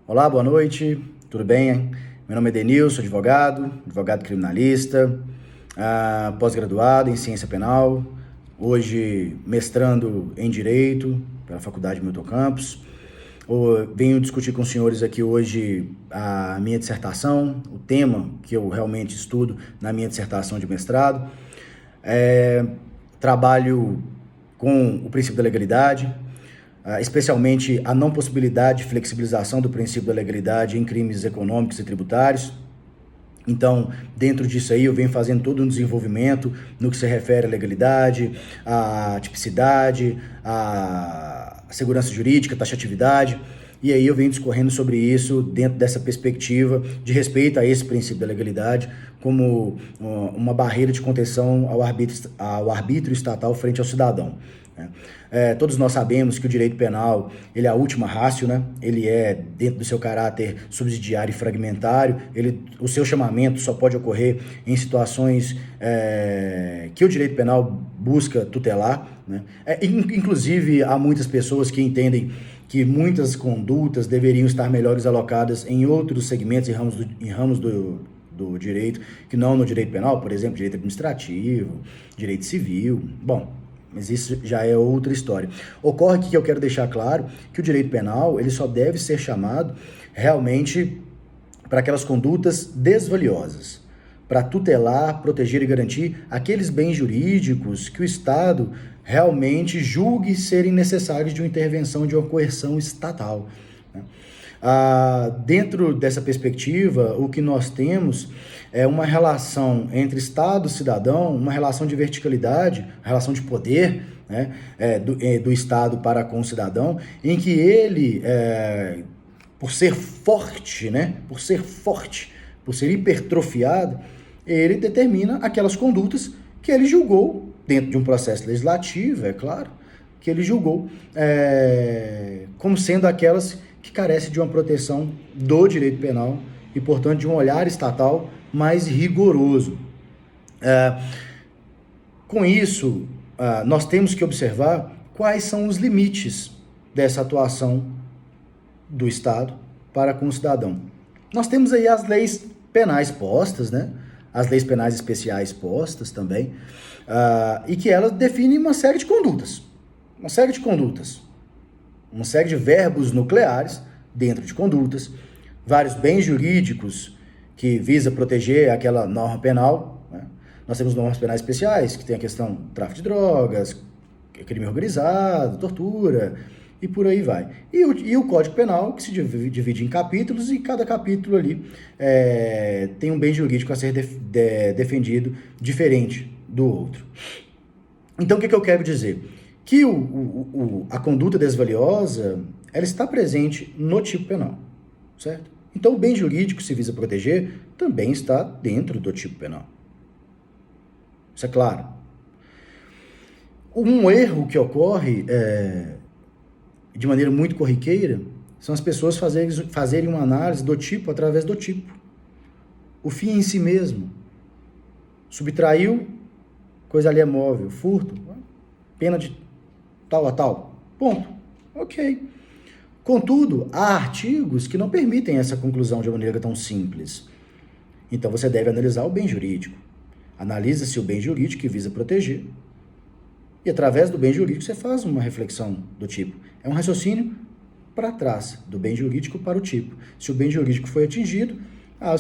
Olá, boa noite, tudo bem? Meu nome é Denilson, advogado criminalista, pós-graduado em ciência penal, hoje mestrando em Direito pela Faculdade Milton Campos. Venho discutir com os senhores aqui hoje a minha dissertação, o tema que eu realmente estudo na minha dissertação de mestrado. Trabalho com o princípio da legalidade, especialmente a não possibilidade de flexibilização do princípio da legalidade em crimes econômicos e tributários. Então, dentro disso aí, eu venho fazendo todo um desenvolvimento no que se refere à legalidade, à tipicidade, à segurança jurídica, taxatividade, e aí eu venho discorrendo sobre isso dentro dessa perspectiva de respeito a esse princípio da legalidade como uma barreira de contenção ao arbítrio estatal frente ao cidadão. Todos nós sabemos que o direito penal ele é a última ratio, né? Ele é, dentro do seu caráter subsidiário e fragmentário, o seu chamamento só pode ocorrer em situações que o direito penal busca tutelar, né? Inclusive, há muitas pessoas que entendem que muitas condutas deveriam estar melhores alocadas em outros segmentos e ramos do direito, que não no direito penal, por exemplo, direito administrativo, direito civil. Bom, mas isso já é outra história. Ocorre que eu quero deixar claro que o direito penal ele só deve ser chamado realmente para aquelas condutas desvaliosas, para tutelar, proteger e garantir aqueles bens jurídicos que o Estado realmente julgue serem necessários de uma intervenção, de uma coerção estatal, né? Dentro dessa perspectiva, o que nós temos é uma relação entre Estado e cidadão, uma relação de verticalidade, relação de poder, né, do Estado para com o cidadão, em que ele, por ser forte, né, por ser hipertrofiado, ele determina aquelas condutas que ele julgou, dentro de um processo legislativo, é claro, que ele julgou como sendo aquelas que carecem de uma proteção do direito penal e, portanto, de um olhar estatal mais rigoroso. Com isso, nós temos que observar quais são os limites dessa atuação do Estado para com o cidadão. Nós temos aí as leis penais postas, né? As leis penais especiais postas também, e que elas definem uma série de condutas, uma série de verbos nucleares dentro de condutas, vários bens jurídicos que visa proteger aquela norma penal, né? Nós temos normas penais especiais, que tem a questão do tráfico de drogas, crime organizado, tortura, e por aí vai. E o Código Penal, que se divide em capítulos, e cada capítulo ali tem um bem jurídico a ser defendido diferente do outro. Então, o que eu quero dizer? Que a conduta desvaliosa, ela está presente no tipo penal, certo? Então, o bem jurídico que se visa proteger também está dentro do tipo penal. Isso é claro. Um erro que ocorre de maneira muito corriqueira são as pessoas fazerem uma análise do tipo através do tipo. O fim em si mesmo. Subtraiu, coisa ali é móvel. Furto, pena de tal a tal. Ponto. Ok. Contudo, há artigos que não permitem essa conclusão de maneira tão simples. Então, você deve analisar o bem jurídico. Analisa-se o bem jurídico que visa proteger. E, através do bem jurídico, você faz uma reflexão do tipo. É um raciocínio para trás, do bem jurídico para o tipo. Se o bem jurídico foi atingido, há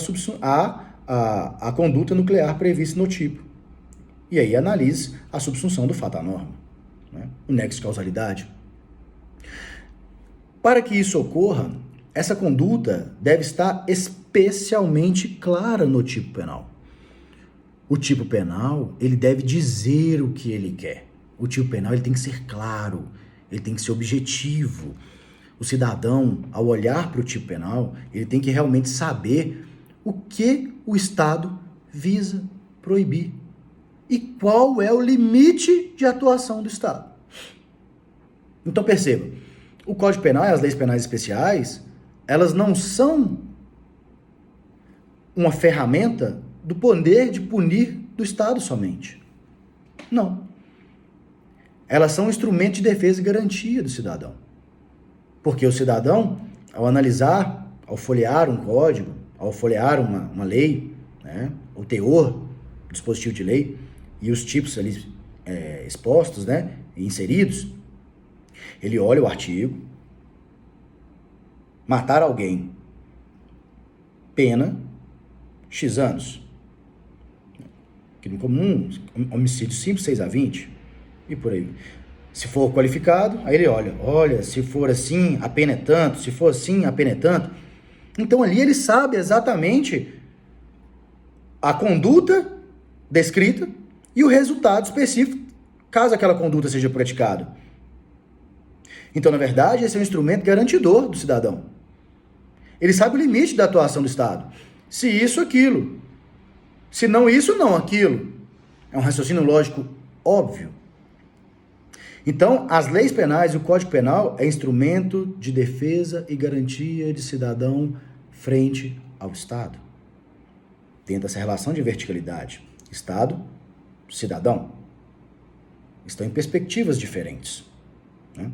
a conduta nuclear prevista no tipo. E aí, analise a subsunção do fato à norma, né? O nexo de causalidade. Para que isso ocorra, essa conduta deve estar especialmente clara no tipo penal. O tipo penal, ele deve dizer o que ele quer. O tipo penal, ele tem que ser claro, ele tem que ser objetivo. O cidadão, ao olhar para o tipo penal, ele tem que realmente saber o que o Estado visa proibir e qual é o limite de atuação do Estado. Então, perceba, o Código Penal e as leis penais especiais, elas não são uma ferramenta do poder de punir do Estado somente. Não. Elas são um instrumento de defesa e garantia do cidadão. Porque o cidadão, ao analisar ao folhear um código, ao folhear uma lei, né, o teor do dispositivo de lei e os tipos ali expostos, né, inseridos, ele olha o artigo, matar alguém, pena, X anos. Crime comum, homicídio simples, 6 a 20, e por aí. Se for qualificado, aí ele olha, se for assim, a pena é tanto, se for assim, a pena é tanto. Então ali ele sabe exatamente a conduta descrita e o resultado específico, caso aquela conduta seja praticada. Então, na verdade, esse é um instrumento garantidor do cidadão. Ele sabe o limite da atuação do Estado. Se isso, aquilo. Se não isso, não aquilo. É um raciocínio lógico óbvio. Então, as leis penais e o Código Penal é instrumento de defesa e garantia de cidadão frente ao Estado. Dentro dessa relação de verticalidade, Estado, cidadão, estão em perspectivas diferentes, né?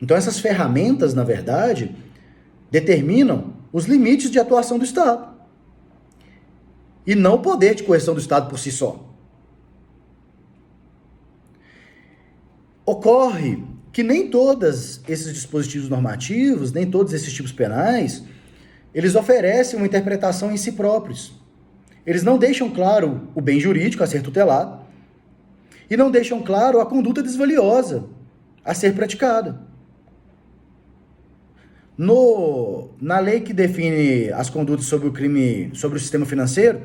Então, essas ferramentas, na verdade, determinam os limites de atuação do Estado e não o poder de coerção do Estado por si só. Ocorre que nem todos esses dispositivos normativos, nem todos esses tipos penais, eles oferecem uma interpretação em si próprios. Eles não deixam claro o bem jurídico a ser tutelado e não deixam claro a conduta desvaliosa a ser praticada. Na lei que define as condutas sobre o crime, sobre o sistema financeiro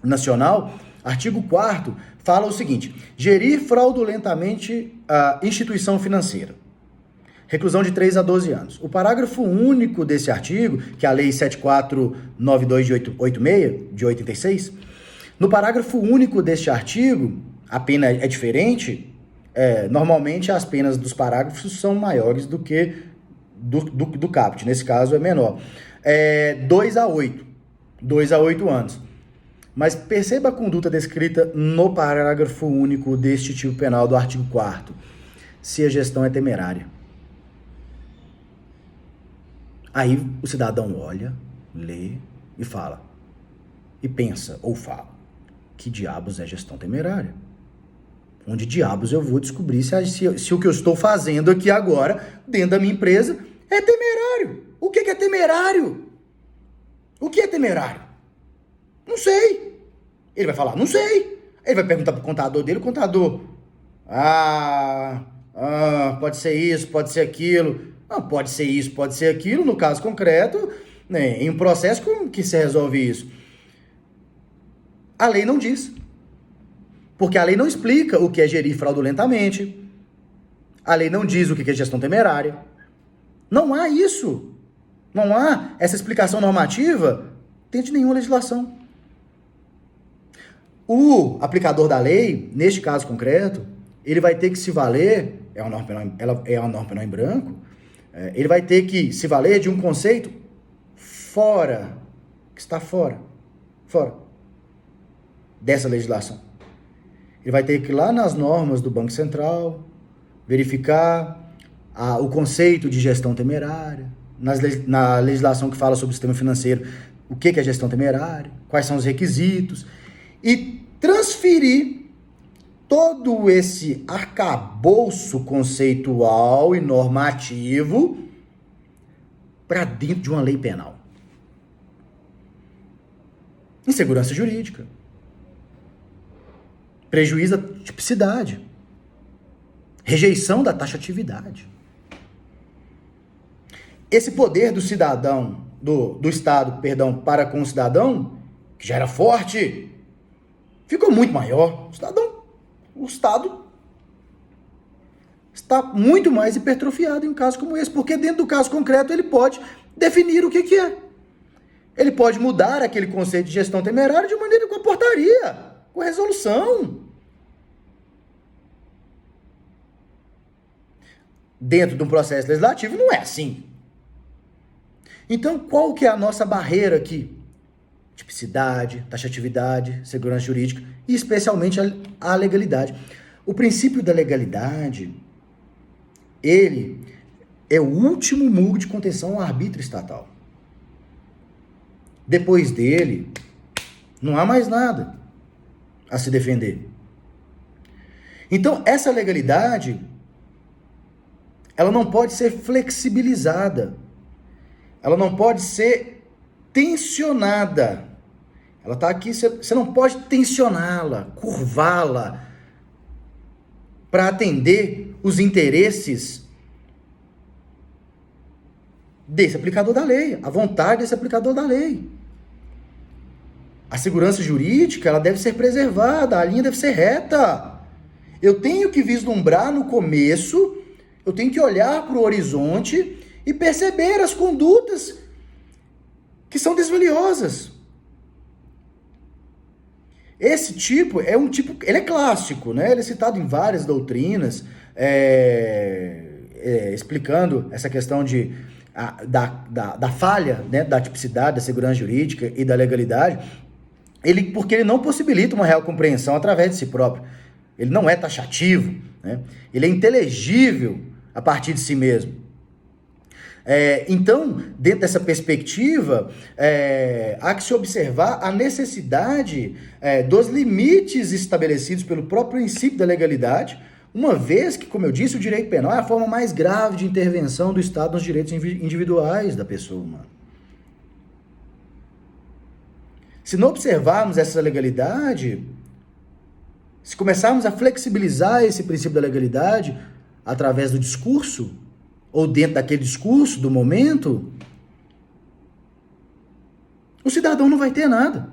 nacional, artigo 4º, fala o seguinte: gerir fraudulentamente a instituição financeira. Reclusão de 3 a 12 anos. O parágrafo único desse artigo, que é a Lei 7492 de 86, de 86, no parágrafo único deste artigo, a pena é diferente. Normalmente as penas dos parágrafos são maiores do que do caput, nesse caso é menor. 2 a 8 anos. Mas perceba a conduta descrita no parágrafo único deste tipo penal do artigo 4º. Se a gestão é temerária. Aí o cidadão olha, lê e fala. E pensa, ou fala, que diabos é gestão temerária? Onde diabos eu vou descobrir se o que eu estou fazendo aqui agora, dentro da minha empresa, é temerário? O que é temerário? O que é temerário? Não sei. Ele vai falar, não sei. Ele vai perguntar pro contador dele, o contador, pode ser isso, pode ser aquilo. Pode ser isso, pode ser aquilo. No caso concreto, né, em um processo, como que se resolve isso? A lei não diz. Porque a lei não explica o que é gerir fraudulentamente. A lei não diz o que é gestão temerária. Não há isso. Não há essa explicação normativa dentro de nenhuma legislação. O aplicador da lei, neste caso concreto, ele vai ter que se valer, é uma norma penal em branco, ele vai ter que se valer de um conceito que está fora dessa legislação. Ele vai ter que ir lá nas normas do Banco Central, verificar o conceito de gestão temerária, na legislação que fala sobre o sistema financeiro, o que é gestão temerária, quais são os requisitos, e transferir todo esse arcabouço conceitual e normativo para dentro de uma lei penal. Insegurança jurídica. Prejuízo da tipicidade. Rejeição da taxatividade. Esse poder do cidadão, do Estado, para com o cidadão, que já era forte, ficou muito maior. O Estado está muito mais hipertrofiado em um caso como esse, porque dentro do caso concreto ele pode definir o que é. Ele pode mudar aquele conceito de gestão temerária de maneira com a portaria, com a resolução. Dentro de um processo legislativo não é assim. Então, qual que é a nossa barreira aqui? Tipicidade, taxatividade, segurança jurídica e especialmente a legalidade. O princípio da legalidade, ele é o último muro de contenção ao arbítrio estatal. Depois dele, não há mais nada a se defender. Então, essa legalidade, ela não pode ser flexibilizada. Ela não pode ser tensionada. Ela está aqui, você não pode tensioná-la, curvá-la para atender os interesses desse aplicador da lei, a vontade desse aplicador da lei. A segurança jurídica, ela deve ser preservada, a linha deve ser reta. Eu tenho que vislumbrar no começo, eu tenho que olhar para o horizonte e perceber as condutas que são desvaliosas. Esse tipo é um tipo, ele é clássico, né? Ele é citado em várias doutrinas, explicando essa questão da falha, né? Da tipicidade, da segurança jurídica e da legalidade, porque ele não possibilita uma real compreensão através de si próprio. Ele não é taxativo, né? Ele é inteligível a partir de si mesmo. Então, dentro dessa perspectiva, há que se observar a necessidade dos limites estabelecidos pelo próprio princípio da legalidade, uma vez que, como eu disse, o direito penal é a forma mais grave de intervenção do Estado nos direitos individuais da pessoa humana. Se não observarmos essa legalidade, se começarmos a flexibilizar esse princípio da legalidade através do discurso, ou dentro daquele discurso do momento, o cidadão não vai ter nada.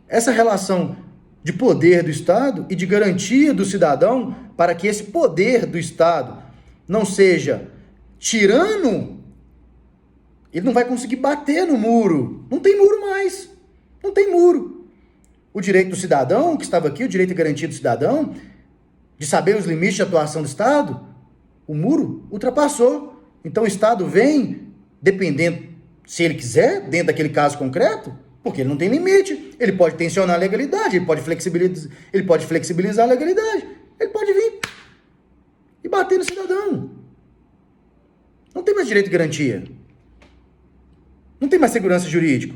Essa relação de poder do Estado e de garantia do cidadão para que esse poder do Estado não seja tirano, ele não vai conseguir bater no muro. Não tem muro mais. Não tem muro. O direito do cidadão, que estava aqui, o direito e garantia do cidadão, de saber os limites de atuação do Estado, o muro ultrapassou. Então o Estado vem, dependendo, se ele quiser, dentro daquele caso concreto, porque ele não tem limite. Ele pode tensionar a legalidade, ele pode flexibilizar a legalidade. Ele pode vir e bater no cidadão. Não tem mais direito de garantia. Não tem mais segurança jurídica.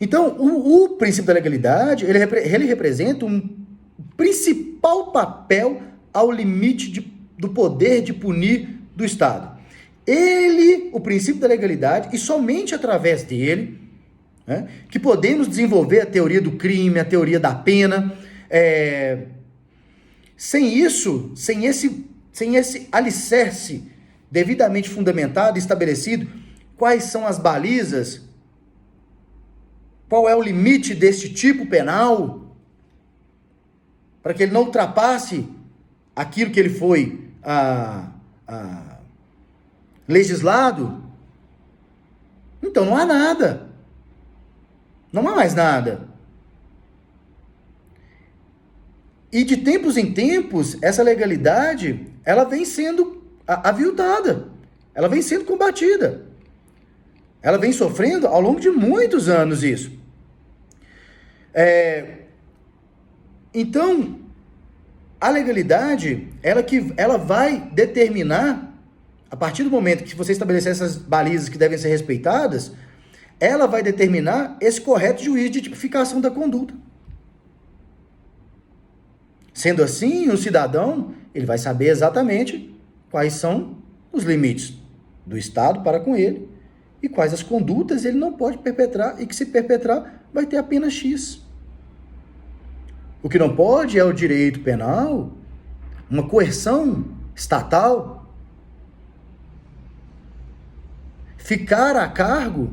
Então, o princípio da legalidade, ele representa um principal papel ao limite do poder de punir do Estado. O princípio da legalidade, e somente através dele, né, que podemos desenvolver a teoria do crime, a teoria da pena. Sem esse alicerce devidamente fundamentado e estabelecido, quais são as balizas, qual é o limite deste tipo penal, para que ele não ultrapasse aquilo que ele foi legislado, então não há nada. Não há mais nada. E de tempos em tempos, essa legalidade, ela vem sendo aviltada, ela vem sendo combatida. Ela vem sofrendo ao longo de muitos anos isso. Então, a legalidade, ela vai determinar, a partir do momento que você estabelecer essas balizas que devem ser respeitadas, ela vai determinar esse correto juízo de tipificação da conduta. Sendo assim, o cidadão, ele vai saber exatamente quais são os limites do Estado para com ele e quais as condutas ele não pode perpetrar e que, se perpetrar, vai ter a pena X. O que não pode é o direito penal, uma coerção estatal, ficar a cargo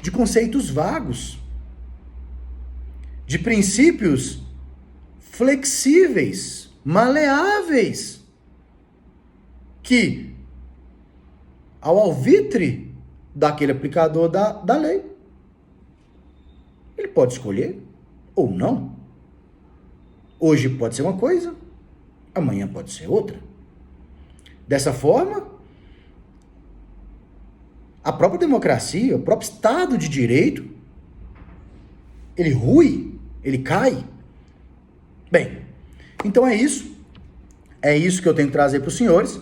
de conceitos vagos, de princípios flexíveis, maleáveis, que, ao alvitre daquele aplicador da lei, ele pode escolher ou não. Hoje pode ser uma coisa, amanhã pode ser outra. Dessa forma, a própria democracia, o próprio Estado de Direito, ele rui, ele cai. Bem, então é isso que eu tenho que trazer para os senhores,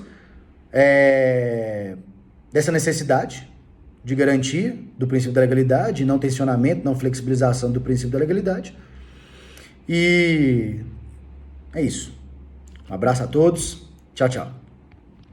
dessa necessidade de garantia do princípio da legalidade, não tensionamento, não flexibilização do princípio da legalidade. E é isso. Um abraço a todos. Tchau, tchau.